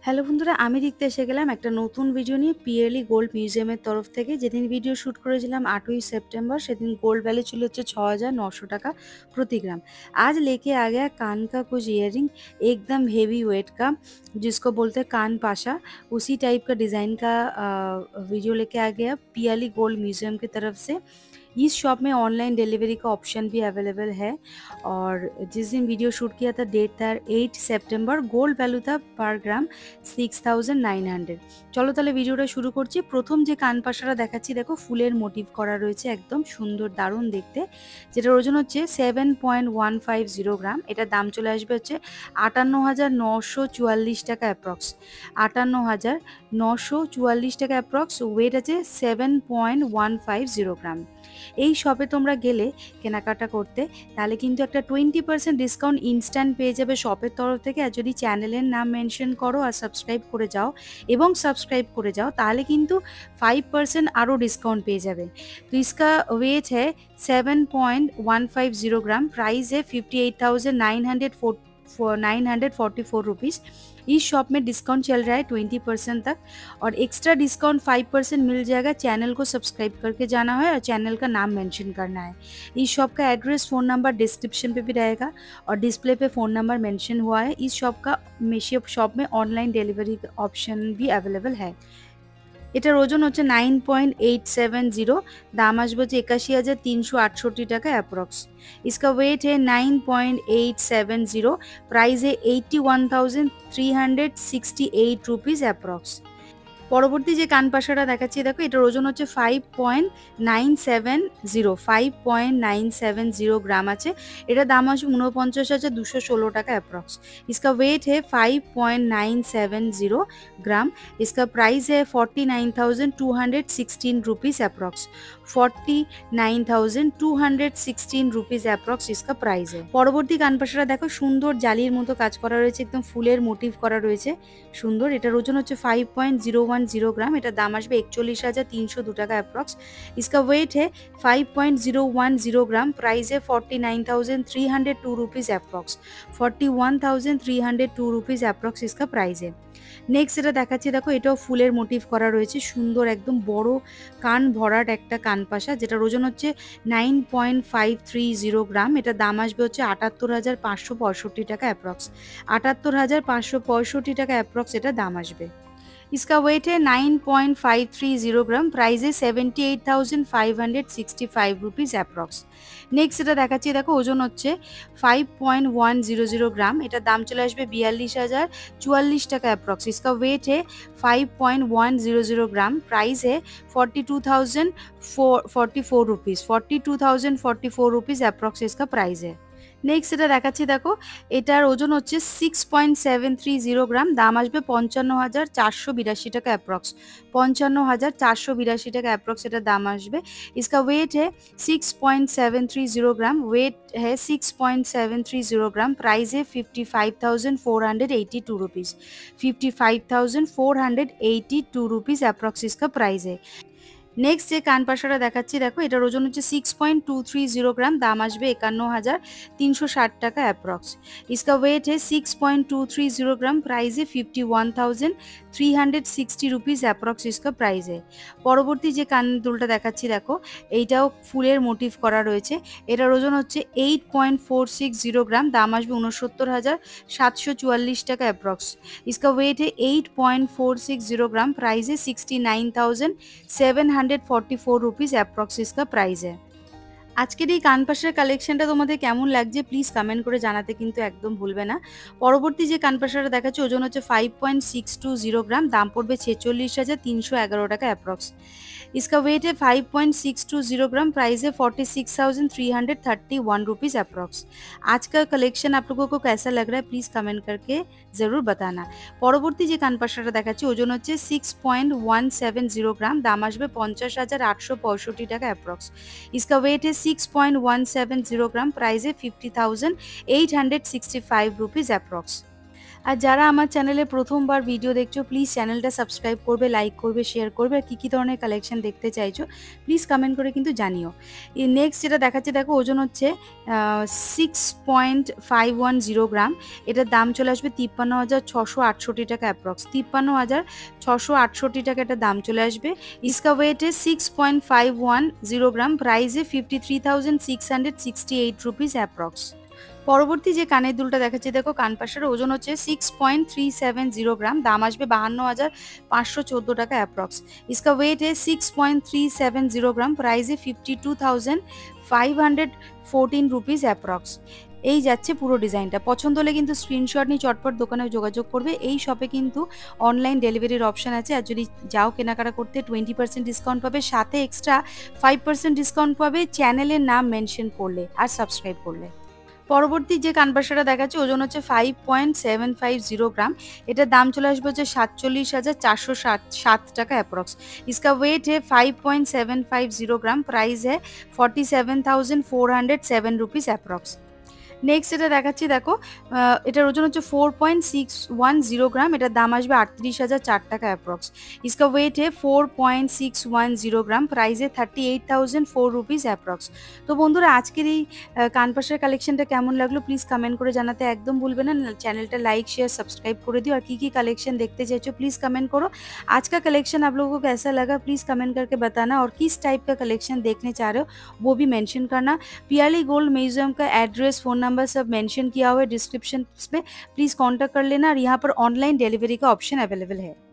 Hello বন্ধুরা, আমি দেখতে এসে গেলাম একটা নতুন ভিডিও নিয়ে পিএলই গোল্ড মিউজিয়ামের তরফ থেকে। যেদিন ভিডিও শ্যুট করেছিলাম 8ই सेप्टेम्बर, সেদিন গোল্ড ভ্যালু ছিল হচ্ছে 6,900 টাকা प्रति ग्राम। आज लेके आ गया कान का कुछ ईयरिंग, एकदम हेवी वेट का, जिसको बोलते हैं कान पाशा। उसी टाइप का डिज़ाइन का वीडियो लेके आ गया पिएलई गोल्ड म्यूजियम की तरफ से। इस शॉप में ऑनलाइन डिलीवरी का ऑप्शन भी अवेलेबल है। और जिस दिन वीडियो शूट किया था डेट था 8 सेप्टेम्बर, गोल्ड वैल्यू था पर ग्राम 6,900। চলো তাহলে ভিডিওটা শুরু করছি। প্রথম যে কানপাশাটা দেখাচ্ছি দেখো, ফুলের মোটিভ করা রয়েছে, একদম সুন্দর দারুণ দেখতে, যেটার ওজন হচ্ছে 7.150 গ্রাম। এটার দাম চলে আসবে হচ্ছে 58,944 টাকা অ্যাপ্রক্স। 58,944 টাকা অ্যাপ্রক্স। ওয়েট আছে 7.150 গ্রাম। এই শপে তোমরা গেলে কেনাকাটা করতে, তাহলে কিন্তু একটা 20% ডিসকাউন্ট ইনস্ট্যান্ট পেয়ে যাবে শপের তরফ থেকে। আর যদি চ্যানেলের নাম মেনশন করো আর সাবস্ক্রাইব করে যাও তাহলে কিন্তু 5% আরও ডিসকাউंट পেয়ে যাবে। तो इसका वेट है 7.150 ग्राम। प्राइस है 58,944 रुपीज़। इस शॉप में डिस्काउंट चल रहा है 20% तक, और एक्स्ट्रा डिस्काउंट 5% मिल जाएगा। चैनल को सब्सक्राइब करके जाना है और चैनल का नाम मेंशन करना है। इस शॉप का एड्रेस, फ़ोन नंबर डिस्क्रिप्शन पे भी रहेगा, और डिस्प्ले पे फ़ोन नंबर मेंशन हुआ है। इस शॉप में ऑनलाइन डिलीवरी का ऑप्शन भी अवेलेबल है। এটার ওজন হচ্ছে 9.870। দাম আসবে হচ্ছে 81,368 টাকা অ্যাপ্রক্স। इसका वेट है 9.870। प्राइस है 81,368 रुपीज़ अप्रॉक्स। পরবর্তী যে কানপাশাটা দেখাচ্ছি দেখো, এটার ওজন হচ্ছে 5.970 গ্রাম আছে। এটার দাম আসবে 49,216 টাকা অ্যাপ্রক্স। इसका वेट है 5.970 ग्राम। इसका प्राइस है 49,216 रुपीज़ अप्रॉक्स। 49,216 रुपीज़ अप्रॉक्स इसका प्राइस है। পরবর্তী কানপাশাটা দেখো, সুন্দর জালির মতো কাজ করা রয়েছে, একদম ফুলের মোটিভ করা রয়েছে, সুন্দর। এটার ওজন হচ্ছে 5.010 ग्राम। এটার দাম আসবে 41,302 টাকা অ্যাপ্রক্স। इसका वेट है 5.010 ग्राम। प्राइस है 49,302 रुपीज़ अप्रॉक्स। 41,302 रुपीज़ अप्रॉक्स इसका प्राइस है। নেক্সট যেটা দেখাচ্ছি দেখো, এটাও ফুলের মোটিভ করা রয়েছে, সুন্দর একদম বড় কান ভরাট একটা কানপাশা, যেটার ওজন হচ্ছে 9.530 গ্রাম। এটার দাম আসবে হচ্ছে 78,565 টাকা অ্যাপ্রক্স। 78,565 টাকা অ্যাপ্রক্স এটা দাম আসবে। इसका वेट है 9.530 ग्राम। प्राइस है 78,565 रुपीज़ अप्रॉक्स। নেক্সট এটা দেখাচ্ছি দেখো, ওজন হচ্ছে 5.100 গ্রাম। এটার দাম চলে আসবে 42,044 টাকা অ্যাপ্রক্স। इसका वेट है 5.100 ग्राम। प्राइस है 42,044 रुपीज़। 42,044 रुपीज़ अप्रॉक्स इसका प्राइस है। নেক্সট এটা দেখাচ্ছি দেখো, এটার ওজন হচ্ছে 6.730 গ্রাম। দাম আসবে 55,482 টাকা অ্যাপ্রক্স। 55,482 টাকা অ্যাপ্রক্স এটার দাম আসবে। इसका वेट है 6.730 ग्राम। वेट है 6.730 ग्राम। प्राइस है 55,482 रुपीज़। 55,482 रुपीज़ अप्रॉक्स इसका प्राइस है। নেক্সট যে কানপাশাটা দেখাচ্ছি দেখো, এটার ওজন হচ্ছে 6.230 গ্রাম। দাম আসবে 51,360 টাকা অ্যাপ্রক্স। इसका वेट है 6.230 ग्राम। प्राइस है 51,360 रुपीज़ अप्रॉक्स इसका प्राइस है। পরবর্তী যে কান দুলটা দেখাচ্ছি দেখো, এইটাও ফুলের মোটিভ করা রয়েছে। এটার ওজন হচ্ছে 8.460 গ্রাম। দাম আসবে 69,744 টাকা অ্যাপ্রক্স। इसका वेट है 8.460 ग्राम। प्राइस है 69,744 रुपीज़ अप्रॉक्स इसका प्राइस है। আজকের এই কানপাশার কালেকশনটা তোমাদের কেমন লাগছে প্লিজ কমেন্ট করে জানাতে কিন্তু একদম ভুলবে না। পরবর্তী যে কানপাশাটা দেখাচ্ছি, ওজন হচ্ছে 5.620 গ্রাম। দাম পড়বে 46,311 টাকা অ্যাপ্রক্স। इसका वेट है 5.620 ग्राम। प्राइस है 46,331 रुपीज़ अप्रॉक्स। आज का कलेक्शन आप लोगों को कैसा लग रहा है प्लीज़ कमेंट करके ज़रूर बताना। পরবর্তী যে কানপাশাটা দেখাচ্ছি, ওজন হচ্ছে 6.170 গ্রাম। দাম আসবে 50,865 টাকা অ্যাপ্রক্স। इसका वेट है 6.170 ग्राम। प्राइस है 50,865 रुपीज़ अप्रॉक्स। আর যারা আমার চ্যানেলে প্রথমবার ভিডিও দেখছো প্লিজ চ্যানেলটা সাবস্ক্রাইব করবে, লাইক করবে, শেয়ার করবে। আর কী ধরনের কালেকশন দেখতে চাইছো প্লিজ কমেন্ট করে কিন্তু জানিও। নেক্সট যেটা দেখাচ্ছে দেখো, ওজন হচ্ছে 6.510 গ্রাম। এটার দাম চলে আসবে 53,668 টাকা অ্যাপ্রক্স। 53,668 টাকা এটার দাম চলে আসবে। इसका वेट है 6.510 গ্রাম, প্রাইস है 53,668 রুপিস অ্যাপ্রক্স। পরবর্তী যে কানের দুলটা দেখাচ্ছি দেখো, কানপাশার ওজন হচ্ছে 6.370 গ্রাম, দাম আসবে 52,514 টাকা অ্যাপ্রক্স। इसका वेट है 6.370 গ্রাম, প্রাইস है 52,514 রুপিস অ্যাপ্রক্স। এই যাচ্ছে পুরো ডিজাইনটা। পছন্দ হলে কিন্তু স্ক্রিনশট নিয়ে চটপট দোকানে যোগাযোগ করবে। এই শপে কিন্তু অনলাইন ডেলিভারির অপশান আছে। আর যদি যাও কেনাকাটা করতে 20% ডিসকাউন্ট পাবে, সাথে এক্সট্রা 5% ডিসকাউন্ট পাবে চ্যানেলের নাম মেনশন করলে আর সাবস্ক্রাইব করলে। পরবর্তী যে কানপাশাটা দেখাচ্ছে ওজন হচ্ছে 5.750 গ্রাম। এটার দাম চলে আসবে হচ্ছে 47,407 টাকা অ্যাপ্রক্স। इसका वेट है 5.750 গ্রাম, प्राइस है 47,407 रुपीस অ্যাপ্রক্স। নেক্সট যেটা দেখাচ্ছি দেখো, এটার ওজন হচ্ছে 4.610 গ্রাম। এটার দাম আসবে 38,004 টাকা অ্যাপ্রক্স। इसका वेट है 4.610 গ্রাম, প্রাইস है 38,004 রুপিস অ্যাপ্রক্স। তো বন্ধুরা, আজকের এই কানপাশার কালেকশনটা কেমন লাগলো প্লিজ কমেন্ট করে জানাতে একদম ভুলবে না। চ্যানেলটা লাइक शेयर सब्सक्राइब করে দিও। আর কি कलेक्शन देखते चाहते प्लीज़ कमेंट करो। आज का कलेक्शन आप लोगों को कैसा लगा प्लीज़ कमेंट करके बताना। और किस टाइप का कलेक्शन देखने चाह रहे हो वो भी मेंशन करना। पियाली गोल्ड म्यूजियम का एड्रेस, फ़ोन नंबर सब मेंशन किया हुआ है डिस्क्रिप्शन में, प्लीज़ कांटेक्ट कर लेना। और यहाँ पर ऑनलाइन डिलीवरी का ऑप्शन अवेलेबल है।